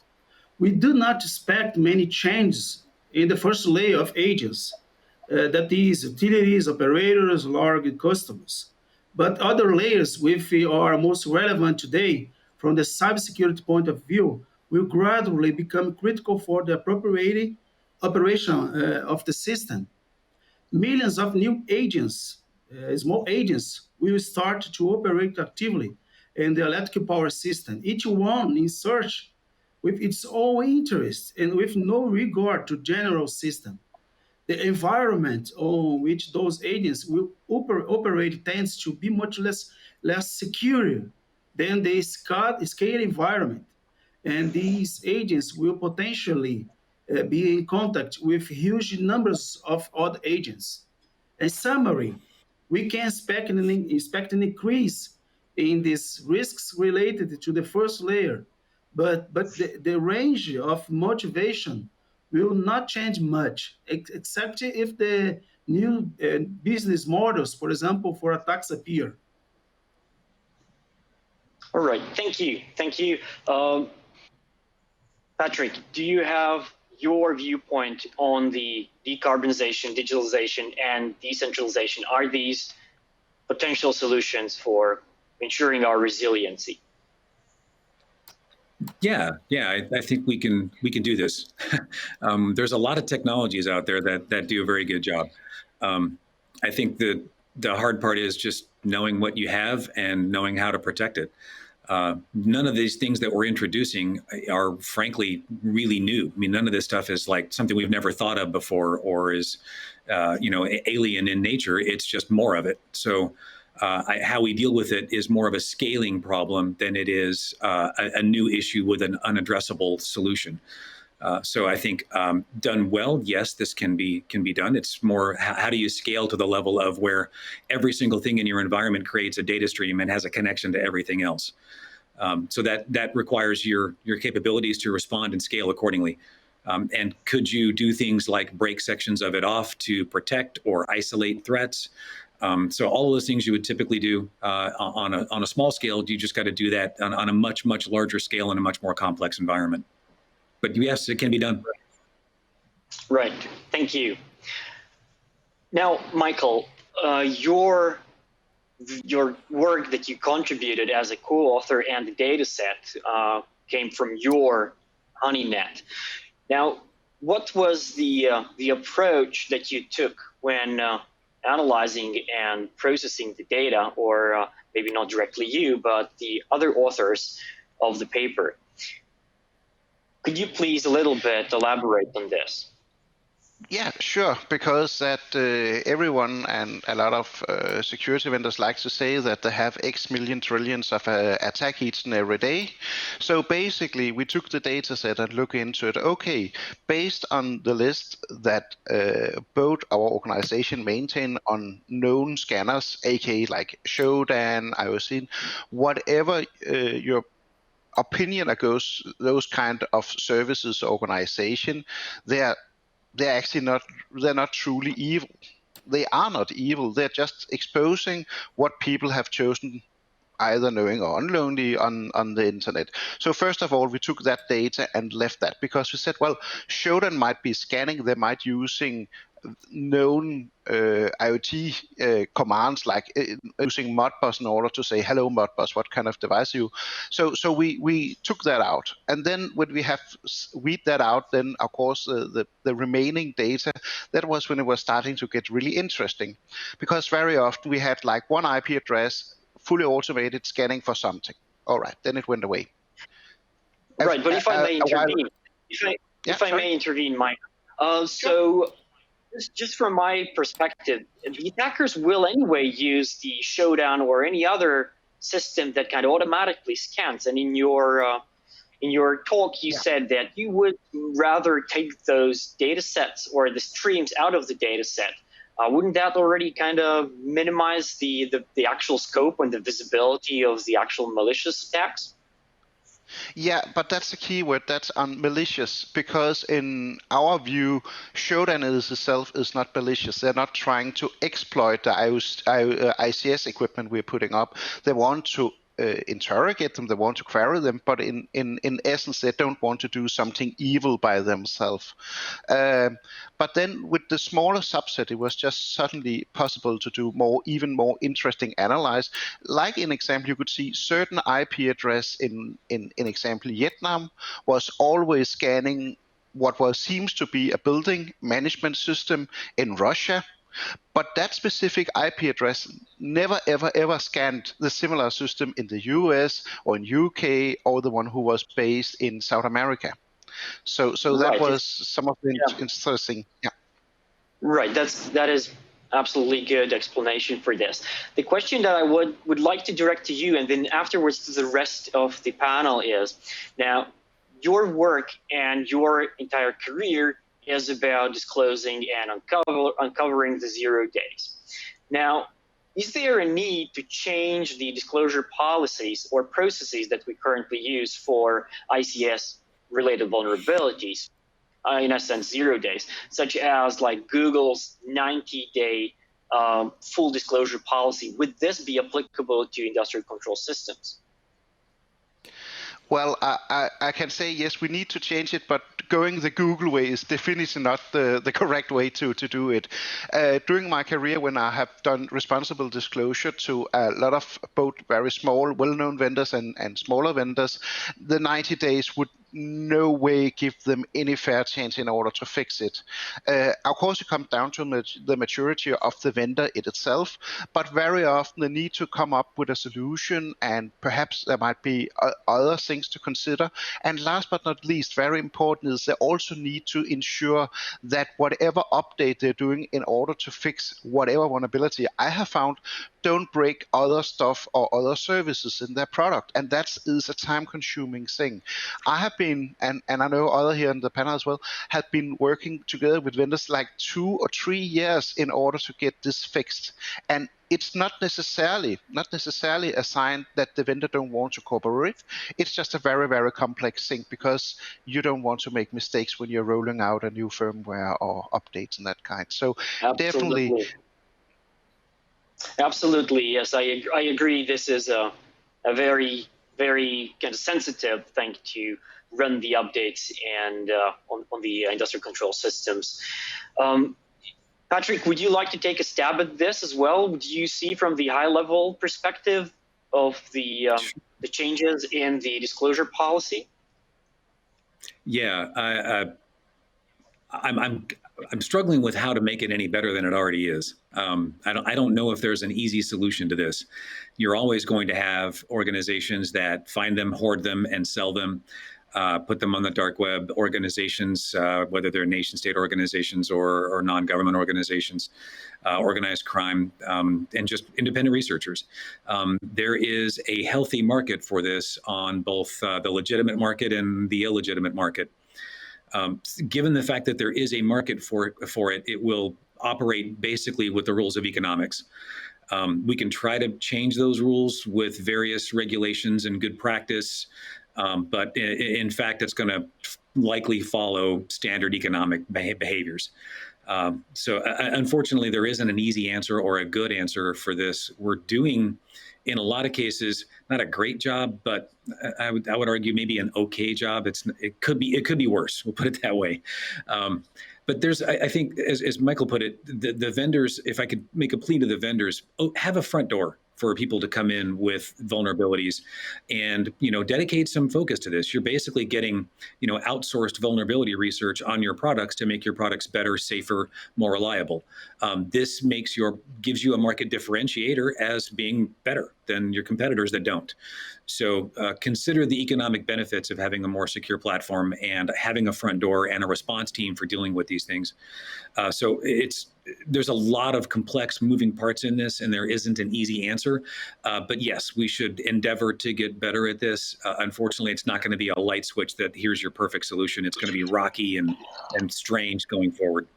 We do not expect many changes in the first layer of agents, that is, utilities, operators, large customers. But other layers, which are most relevant today from the cybersecurity point of view, will gradually become critical for the appropriate operation of the system. Millions of new agents, small agents, will start to operate actively in the electric power system, each one in search with its own interests and with no regard to general system. The environment on which those agents will operate tends to be much less secure than the scale environment. And these agents will potentially be in contact with huge numbers of other agents. In summary, we can expect an increase in these risks related to the first layer, but the range of motivation will not change much, except if the new business models, for example, for attacks appear. All right, thank you. Thank you. Patrick, do you have your viewpoint on the decarbonization, digitalization, and decentralization? Are these potential solutions for ensuring our resiliency? Yeah, I think we can do this. There's a lot of technologies out there that do a very good job. I think the hard part is just knowing what you have and knowing how to protect it. None of these things that we're introducing are frankly really new. I mean, none of this stuff is like something we've never thought of before or is alien in nature. It's just more of it. So how we deal with it is more of a scaling problem than it is a new issue with an unaddressable solution. So I think done well, yes, this can be done. It's more how do you scale to the level of where every single thing in your environment creates a data stream and has a connection to everything else. So that requires your capabilities to respond and scale accordingly. And could you do things like break sections of it off to protect or isolate threats? So all of those things you would typically do on a small scale, you just got to do that on a much larger scale in a much more complex environment. But yes, it can be done. Right. Thank you. Now, Mikael, your work that you contributed as a co-author and the Dataset came from your HoneyNet. Now, what was the approach that you took when analyzing and processing the data, or maybe not directly you, but the other authors of the paper? Could you please a little bit elaborate on this? Yeah, sure, because that everyone and a lot of security vendors like to say that they have X million trillions of attack each and every day. So basically, we took the data set and looked into it. Okay, based on the list that both our organization maintain on known scanners, aka like Shodan, IOC, whatever your opinion goes, those kind of services organization, they're actually not truly evil. They are not evil. They're just exposing what people have chosen, either knowing or unknowingly, on the internet. So first of all, we took that data and left that because we said, well, Shodan might be scanning. They might using known IoT commands like using Modbus in order to say, hello Modbus, what kind of device are you? So we took that out. And then when we have weed that out, then of course the remaining data, that was when it was starting to get really interesting. Because very often we had like one IP address, fully automated scanning for something. All right, then it went away. Right, but if I may intervene, if I may intervene, Mike. So just from my perspective, the attackers will anyway use the Shodan or any other system that kind of automatically scans. And in your talk, you said that you would rather take those data sets or the streams out of the data set. Wouldn't that already kind of minimize the actual scope and the visibility of the actual malicious attacks? Yeah, but that's the key word. That's on malicious, because in our view, Shodan itself is not malicious. They're not trying to exploit the ICS equipment we're putting up. They want to interrogate them, they want to query them, but in essence, they don't want to do something evil by themselves. But then with the smaller subset, it was just suddenly possible to do even more interesting analysis. Like in example, you could see certain IP address in example Vietnam was always scanning what seems to be a building management system in Russia. But that specific IP address never, ever scanned the similar system in the US or in UK or the one who was based in South America. So that Right. was some of the interesting. Yeah. Right. That is absolutely good explanation for this. The question that I would like to direct to you, and then afterwards to the rest of the panel, is now your work and your entire career is about disclosing and uncovering the 0 days. Now, is there a need to change the disclosure policies or processes that we currently use for ICS-related vulnerabilities, in a sense 0 days, such as like Google's 90-day full disclosure policy? Would this be applicable to industrial control systems? Well, I can say yes, we need to change it, but going the Google way is definitely not the correct way to do it. During my career, when I have done responsible disclosure to a lot of both very small, well-known vendors and smaller vendors, the 90 days would no way give them any fair chance in order to fix it. Of course, it comes down to the maturity of the vendor itself, but very often they need to come up with a solution, and perhaps there might be other things to consider. And last but not least, very important, is they also need to ensure that whatever update they're doing in order to fix whatever vulnerability I have found don't break other stuff or other services in their product. And that is a time-consuming thing. I have been, and I know other here in the panel as well, have been working together with vendors like 2 or 3 years in order to get this fixed. And it's not necessarily a sign that the vendor don't want to cooperate. It's just a very, very complex thing, because you don't want to make mistakes when you're rolling out a new firmware or updates and that kind. So definitely. Absolutely, yes, I agree. This is a very, very kind of sensitive thing to run the updates and on the industrial control systems. Patrick, would you like to take a stab at this as well? Do you see from the high-level perspective of the changes in the disclosure policy? Yeah, I'm struggling with how to make it any better than it already is. I don't know if there's an easy solution to this. You're always going to have organizations that find them, hoard them, and sell them, put them on the dark web. Organizations, whether they're nation-state organizations or non-government organizations, organized crime, and just independent researchers. There is a healthy market for this on both the legitimate market and the illegitimate market. Given the fact that there is a market for it, it will operate basically with the rules of economics. We can try to change those rules with various regulations and good practice, but in fact, it's going to likely follow standard economic behaviors. So unfortunately, there isn't an easy answer or a good answer for this. We're doing, in a lot of cases, not a great job, but I would argue maybe an okay job. It could be worse. We'll put it that way. But there's, I think, as Mikael put it, the vendors, if I could make a plea to the vendors, have a front door for people to come in with vulnerabilities and, dedicate some focus to this. You're basically getting, outsourced vulnerability research on your products to make your products better, safer, more reliable. This gives you a market differentiator as being better than your competitors that don't. So consider the economic benefits of having a more secure platform and having a front door and a response team for dealing with these things. So there's a lot of complex moving parts in this, and there isn't an easy answer. But yes, we should endeavor to get better at this. Unfortunately, it's not going to be a light switch that here's your perfect solution. It's going to be rocky and strange going forward.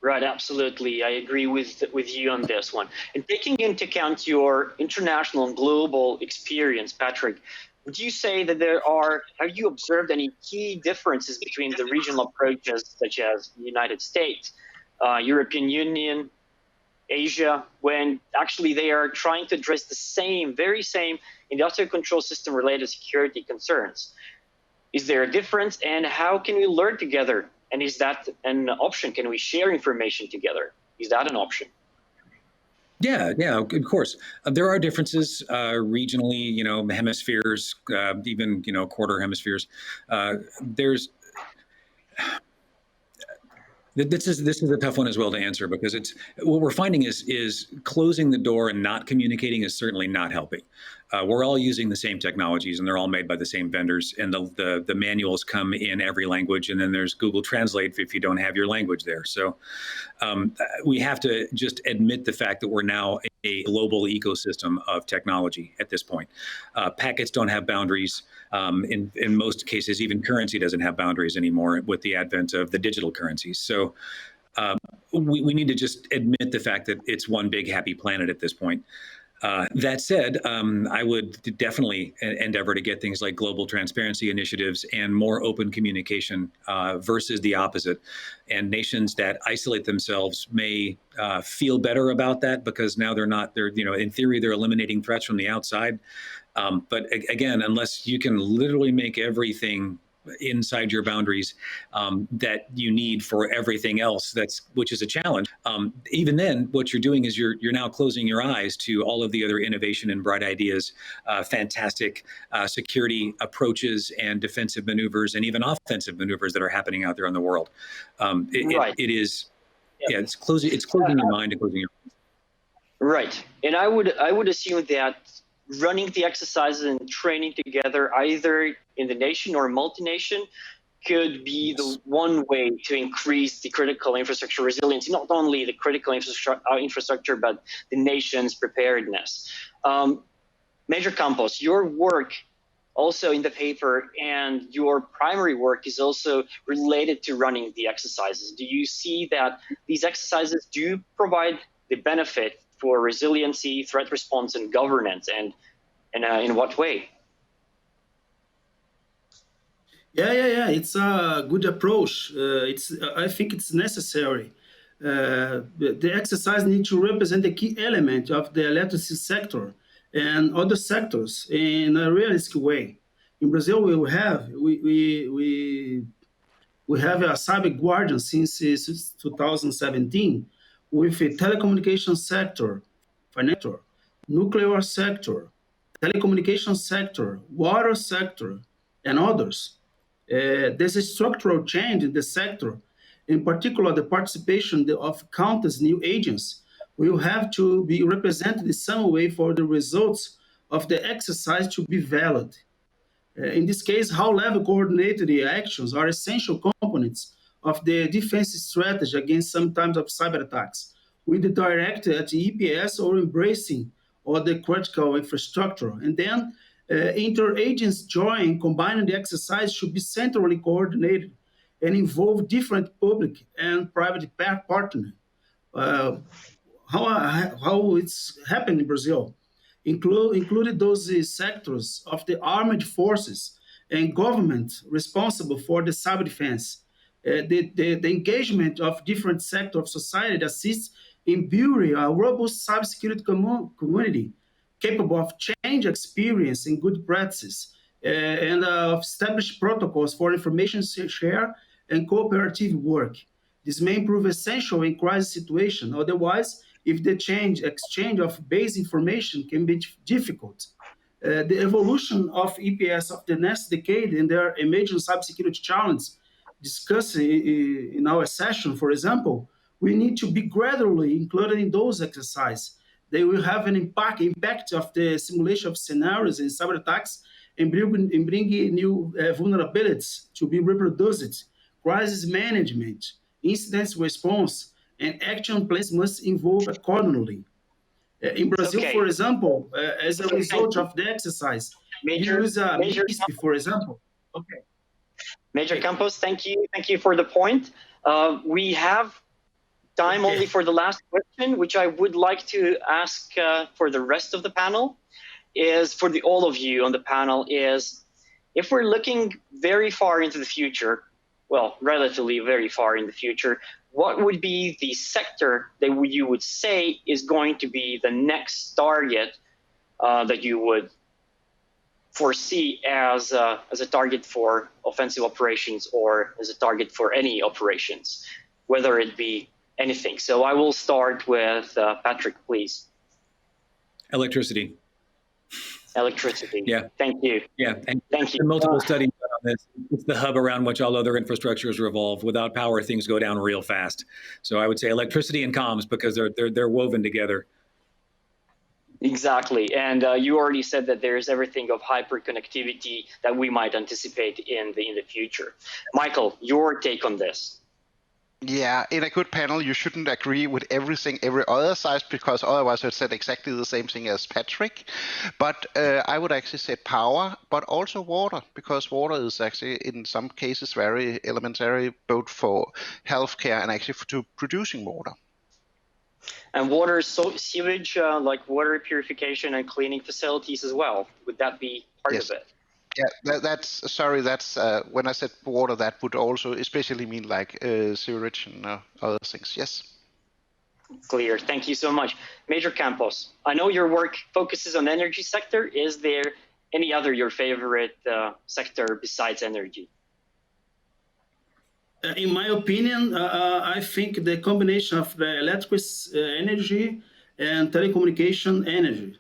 Right, absolutely. I agree with you on this one. And taking into account your international and global experience, Patrick, would you say that have you observed any key differences between the regional approaches, such as the United States, European Union, Asia, when actually they are trying to address the same, very same industrial control system related security concerns? Is there a difference, and how can we learn together? And is that an option? Can we share information together? Is that an option? Yeah, of course. There are differences regionally, hemispheres, even, quarter hemispheres. This is a tough one as well to answer, because it's what we're finding is closing the door and not communicating is certainly not helping. We're all using the same technologies, and they're all made by the same vendors, and the manuals come in every language, and then there's Google Translate if you don't have your language there. So we have to just admit the fact that we're now a global ecosystem of technology at this point. Packets don't have boundaries. In most cases, even currency doesn't have boundaries anymore with the advent of the digital currencies. So we need to just admit the fact that it's one big happy planet at this point. That said, I would definitely endeavor to get things like global transparency initiatives and more open communication versus the opposite. And nations that isolate themselves may feel better about that, because now they're in theory, they're eliminating threats from the outside. But again, unless you can literally make everything inside your boundaries that you need for everything else, which is a challenge. Even then, what you're doing is you're now closing your eyes to all of the other innovation and bright ideas, fantastic security approaches and defensive maneuvers, and even offensive maneuvers that are happening out there in the world. It's closing your mind and closing your eyes. Right, and I would assume that running the exercises and training together, either in the nation or multi-nation, could be the one way to increase the critical infrastructure resiliency, not only the critical infrastructure, but the nation's preparedness. Major Campos, your work also in the paper and your primary work is also related to running the exercises. Do you see that these exercises do provide the benefit for resiliency, threat response, and governance, and in what way? Yeah. It's a good approach. I think it's necessary. The exercise needs to represent a key element of the electricity sector and other sectors in a realistic way. In Brazil, we have a cyber guardian since 2017, with a telecommunications sector, financial, nuclear sector, telecommunications sector, water sector, and others. There's a structural change in the sector. In particular, the participation of countless new agents will have to be represented in some way for the results of the exercise to be valid. In this case, high-level coordinated actions are essential components of the defense strategy against some types of cyber attacks, with the directed at the EPS or embracing or the critical infrastructure. And then inter-agents join, combining the exercise should be centrally coordinated and involve different public and private partners. How it's happened in Brazil, included those sectors of the armed forces and government responsible for the cyber defense. The engagement of different sectors of society that assists in building a robust cybersecurity community capable of change experience and good practices, and established protocols for information share and cooperative work. This may prove essential in crisis situations. Otherwise, if the exchange of base information can be difficult. The evolution of EPS of the next decade and their emerging cybersecurity challenges discussed in our session, for example, we need to be gradually included in those exercises. They will have an impact of the simulation of scenarios in cyber attacks and bring new vulnerabilities to be reproduced. Crisis management, incident response, and action plans must evolve accordingly. In Brazil, for example, as a result of the exercise, use MISP, for example. Okay. Major Campos, thank you for the point. We have time only for the last question, which I would like to ask for the rest of the panel, is for all of you on the panel, is if we're looking very far into the future, well, relatively very far in the future, what would be the sector that you would say is going to be the next target that you would foresee as a target for offensive operations or as a target for any operations, whether it be anything? So I will start with Patrick, please. Electricity. Electricity. Yeah. Thank you. Yeah. And thank you. Multiple studies on this. It's the hub around which all other infrastructures revolve. Without power, things go down real fast. So I would say electricity and comms, because they're woven together. Exactly. And you already said that there's everything of hyperconnectivity that we might anticipate in the future. Mikael, your take on this? Yeah, in a good panel, you shouldn't agree with everything every other side, because otherwise I'd said exactly the same thing as Patrick. But I would actually say power, but also water, because water is actually in some cases very elementary, both for healthcare and actually to producing water. And water, sewage, like water purification and cleaning facilities as well. Would that be part of it? Yeah, that's when I said water, that would also especially mean like sewerage and other things. Yes. Clear. Thank you so much. Major Campos, I know your work focuses on energy sector. Is there any other your favorite sector besides energy? In my opinion, I think the combination of the electrical energy and telecommunication energy,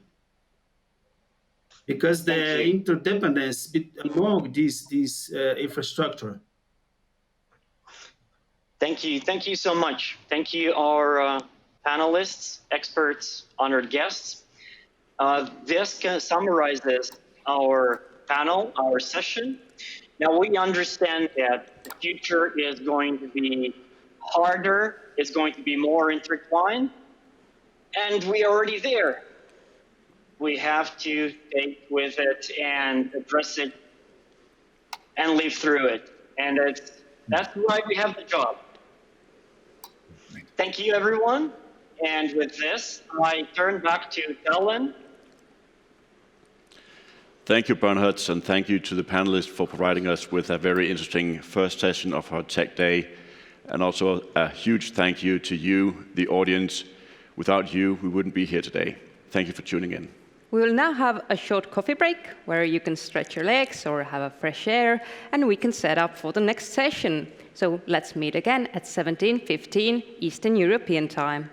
because the interdependence among these infrastructure. Thank you. Thank you so much. Thank you, our panelists, experts, honored guests. This summarizes our panel, our session. Now, we understand that the future is going to be harder, it's going to be more intertwined, and we are already there. We have to take with it and address it and live through it. And that's why we have the job. Thank you, everyone. And with this, I turn back to Ellen. Thank you, Bernhards, and thank you to the panelists for providing us with a very interesting first session of our Tech Day. And also a huge thank you to you, the audience. Without you, we wouldn't be here today. Thank you for tuning in. We will now have a short coffee break where you can stretch your legs or have a fresh air, and we can set up for the next session. So let's meet again at 17:15 Eastern European time.